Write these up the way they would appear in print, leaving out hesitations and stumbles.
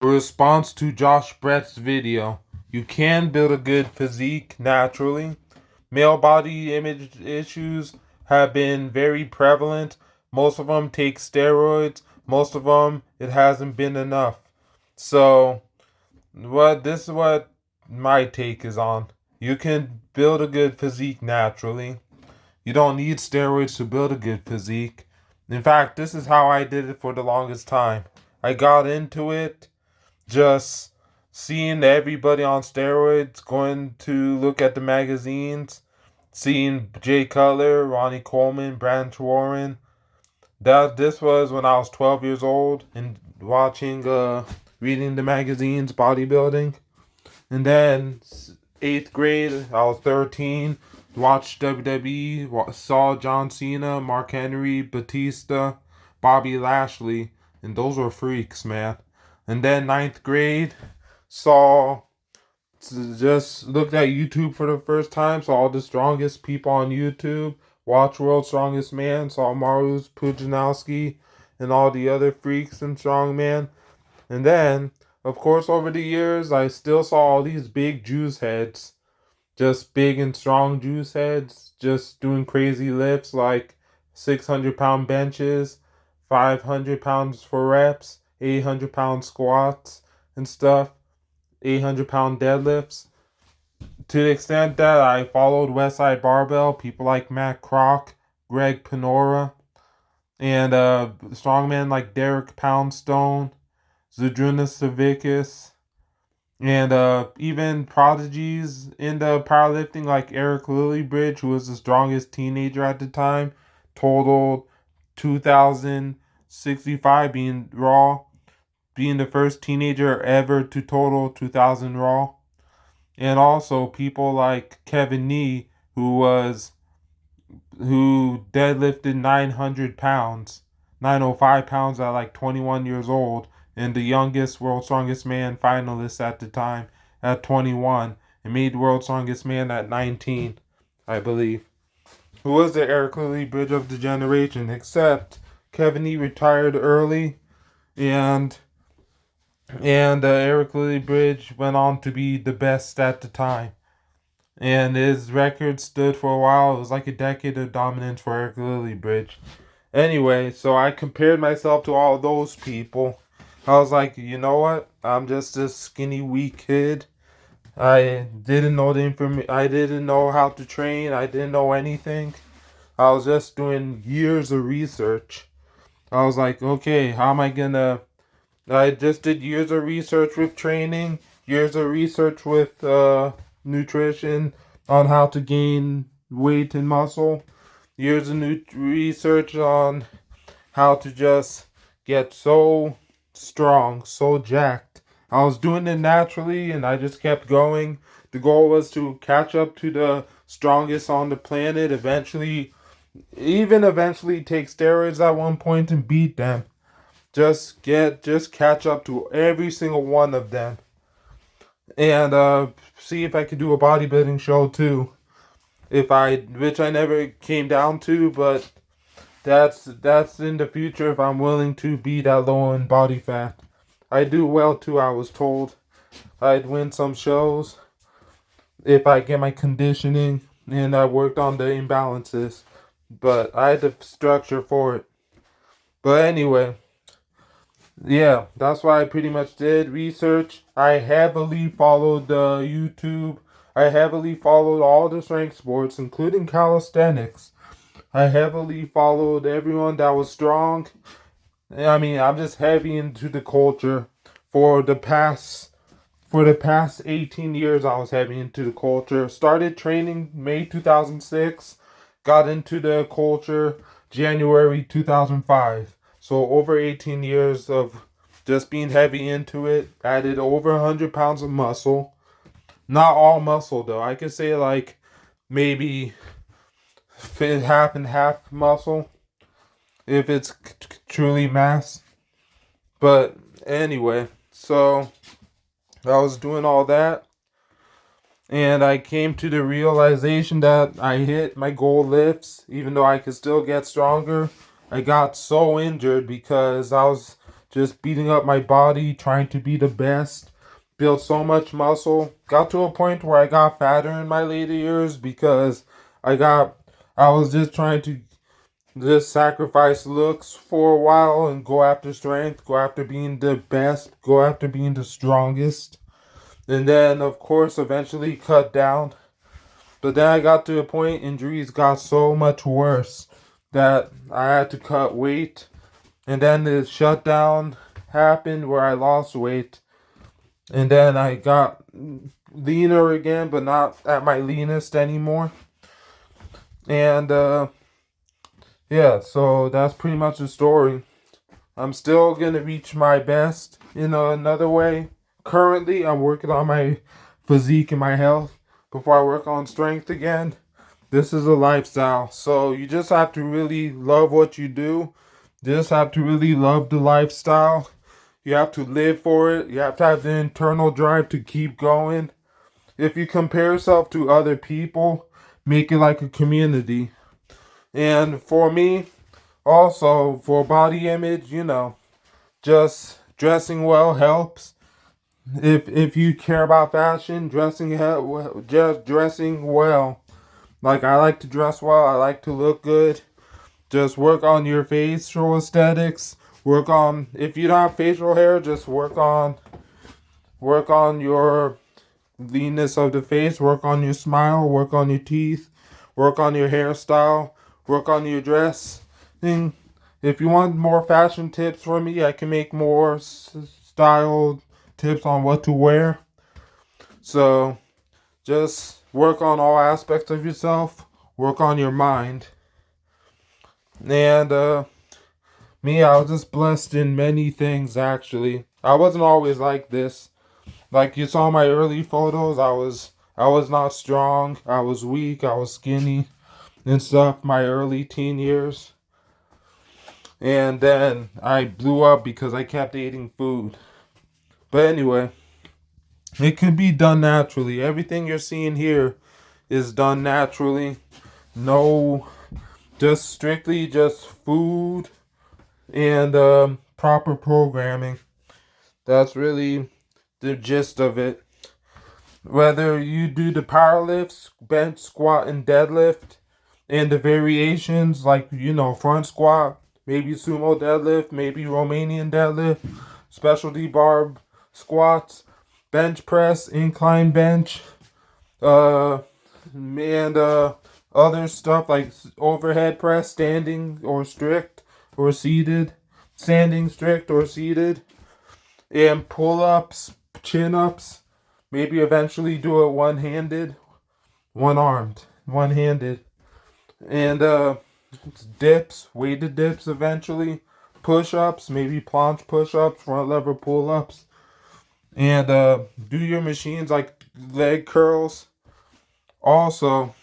A response to Josh Brett's video. You can build a good physique naturally. Male body image issues have been very prevalent. Most of them take steroids. Most of them, it hasn't been enough. So, this is what my take is on. You can build a good physique naturally. You don't need steroids to build a good physique. In fact, this is how I did it for the longest time. I got into it just seeing everybody on steroids, going to look at the magazines, seeing Jay Cutler, Ronnie Coleman, Branch Warren. This was when I was 12 years old and watching, reading the magazines, bodybuilding. And then 8th grade, I was 13, watched WWE, saw John Cena, Mark Henry, Batista, Bobby Lashley, and those were freaks, man. And then 9th grade, saw just looked at YouTube for the first time, saw all the strongest people on YouTube, watched World's Strongest Man, saw Mariusz Pudzianowski, and all the other freaks and strongman. And then, of course, over the years, I still saw all these big juice heads, just big and strong juice heads, just doing crazy lifts like 600-pound benches, 500 pounds for reps, 800-pound squats and stuff, 800-pound deadlifts. To the extent that I followed Westside Barbell, people like Matt Kroc, Greg Panora, and strongmen like Derek Poundstone, Zydrunas Savickas, and even prodigies in the powerlifting like Eric Lillybridge, who was the strongest teenager at the time, totaled 2,065 being the first teenager ever to total 2,000 raw. And also people like Kevin Nee, who deadlifted 900 pounds, 905 pounds at like 21 years old, and the youngest World's Strongest Man finalist at the time at 21, and made World's Strongest Man at 19, I believe. Who was the Eric Lilly Bridge of the generation? Except Kevin Nee retired early, and Eric Lilly Bridge went on to be the best at the time. And his record stood for a while. It was like a decade of dominance for Eric Lillybridge. Anyway, so I compared myself to all those people. I was like, you know what? I'm just a skinny, weak kid. I didn't know the information. I didn't know how to train. I didn't know anything. I was just doing years of research. I was like, okay, how am I gonna? I just did years of research with training, years of research with nutrition on how to gain weight and muscle, years of research on how to just get so strong, so jacked. I was doing it naturally and I just kept going. The goal was to catch up to the strongest on the planet, eventually take steroids at one point and beat them. Just catch up to every single one of them. And see if I could do a bodybuilding show too. Which I never came down to, but that's in the future if I'm willing to be that low in body fat. I do well too, I was told. I'd win some shows if I get my conditioning and I worked on the imbalances. But I had the structure for it. But anyway, yeah, that's what I pretty much did. Research. I heavily followed YouTube. I heavily followed all the strength sports, including calisthenics. I heavily followed everyone that was strong. I mean, I'm just heavy into the culture. For the past 18 years, I was heavy into the culture. Started training May 2006. Got into the culture January 2005. So over 18 years of just being heavy into it. Added over 100 pounds of muscle. Not all muscle though. I could say like maybe half and half muscle if it's truly mass. But anyway, so I was doing all that. And I came to the realization that I hit my goal lifts, even though I could still get stronger. I got so injured because I was just beating up my body, trying to be the best, built so much muscle. Got to a point where I got fatter in my later years because I was just trying to just sacrifice looks for a while and go after strength, go after being the best, go after being the strongest. And then, of course, eventually cut down. But then I got to a point, injuries got so much worse that I had to cut weight. And then the shutdown happened where I lost weight. And then I got leaner again, but not at my leanest anymore. And yeah, so that's pretty much the story. I'm still gonna reach my best in another way. Currently, I'm working on my physique and my health before I work on strength again. This is a lifestyle, so you just have to really love what you do. You just have to really love the lifestyle. You have to live for it. You have to have the internal drive to keep going. If you compare yourself to other people, make it like a community. And for me, also for body image, just dressing well helps. If you care about fashion, just dressing well. Like I like to dress well, I like to look good. Just work on your facial aesthetics. Work on, if you don't have facial hair, just work on your leanness of the face, work on your smile, work on your teeth, work on your hairstyle, work on your dress thing. If you want more fashion tips from me, I can make more style tips on what to wear. So just work on all aspects of yourself, work on your mind. And me, I was just blessed in many things actually. I wasn't always like this. Like you saw my early photos, I was not strong, I was weak, I was skinny and stuff my early teen years. And then I blew up because I kept eating food. But anyway, it can be done naturally. Everything you're seeing here is done naturally. No, just strictly just food and proper programming. That's really the gist of it. Whether you do the power lifts, bench, squat, and deadlift, and the variations like, front squat, maybe sumo deadlift, maybe Romanian deadlift, specialty bar squats, bench press, incline bench, and other stuff like overhead press, standing or strict or seated, standing strict or seated, and pull-ups, chin-ups. Maybe eventually do it one-handed, one-armed, one-handed, and dips, weighted dips eventually, push-ups, maybe planche push-ups, front lever pull-ups, and do your machines like leg curls. Also,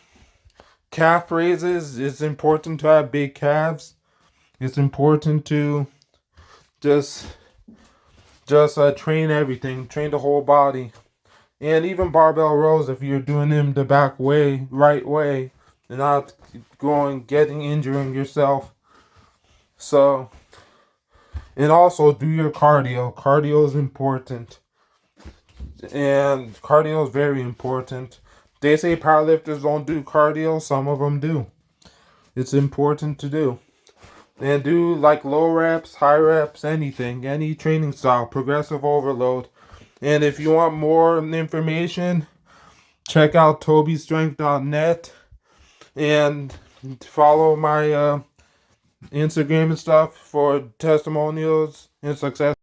calf raises. It's important to have big calves. It's important to just train everything, train the whole body. And even barbell rows if you're doing them the back way, right way, and not injuring yourself. So, and also do your cardio. Cardio is important. And cardio is very important. They say powerlifters don't do cardio. Some of them do. It's important to do. And do like low reps, high reps, anything, any training style, progressive overload. And if you want more information, check out tobystrength.net and follow my Instagram and stuff for testimonials and success.